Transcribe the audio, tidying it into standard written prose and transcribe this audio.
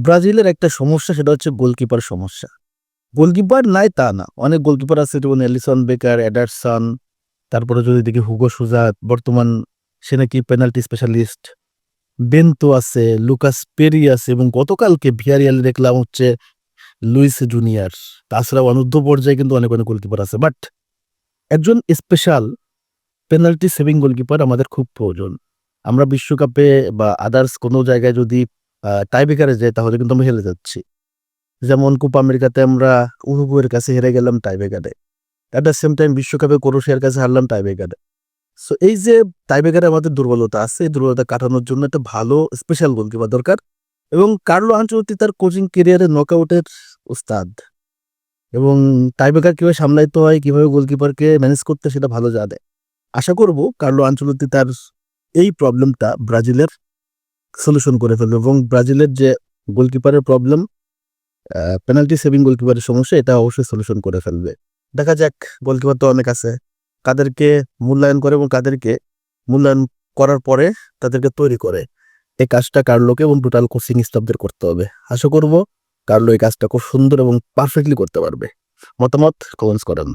ব্রাজিলের একটা সমস্যা, সেটা হচ্ছে গোলকিপার সমস্যা। গোলকিপার নাই তা না, অনেক গোলকিপার আছে, যেমন এলিসন বেকার, এডারসন, তারপরে যদি দেখি হুগো সুজা, বর্তমান সে নাকি পেনাল্টি স্পেশালিস্ট। বেন্তো আছে, লুকাস পেরি আছে, এবং গতকালকে ভিয়ারিয়ালে দেখলাম হচ্ছে লুইস জুনিয়র। তাছাড়া অনূর্ধ্ব পর্যায়ে কিন্তু অনেক অনেক গোলকিপার আছে, বাট একজন স্পেশাল পেনাল্টি সেভিং গোলকিপার আমাদের খুব প্রয়োজন। আমরা বিশ্বকাপে বা আদার্স কোনো জায়গায় যদি টাইব্রেকারে যাই, তাহলে কিন্তু আমরা হেরে যাচ্ছি। যেমন কোপা আমেরিকাতে আমরা উরুগুয়ের কাছে হেরে গেলাম টাইব্রেকারে, অ্যাট দ্য সেম টাইম বিশ্বকাপে ক্রোয়েশিয়ার কাছে হারলাম টাইব্রেকারে। সো এই যে টাইব্রেকারে আমাদের দুর্বলতা আছে, এই দুর্বলতা কাটানোর জন্য একটা ভালো স্পেশাল গোলকিপার দরকার। এবং কার্লো আনচেলত্তি তার কোচিং ক্যারিয়ারে নকআউটের উস্তাদ, এবং টাইব্রেকার কিভাবে সামলাইতে হয়, কিভাবে গোলকিপারকে ম্যানেজ করতে, সেটা ভালো জানে। আশা করব কার্লো আনচেলত্তি তার এই প্রবলেমটা ব্রাজিলের সলিউশন করে ফেলবে, এবং ব্রাজিলের যে গোলকিপারের প্রবলেম, পেনাল্টি সেভিং গোলকিপারের সমস্যা, এটা অবশ্যই সলিউশন করে ফেলবে। দেখা যাক, গোলকিপার তো অনেক আছে, কাদেরকে মূল্যায়ন করে এবং কাদেরকে মূল্যায়ন করার পরে তাদেরকে তৈরি করে। এই কাজটা কার্লোকে এবং টোটাল কোচিং স্টাফদের করতে হবে। আশা করব কার্লো এই কাজটা খুব সুন্দর এবং পারফেক্টলি করতে পারবে। মতামত কমেন্টস করেন।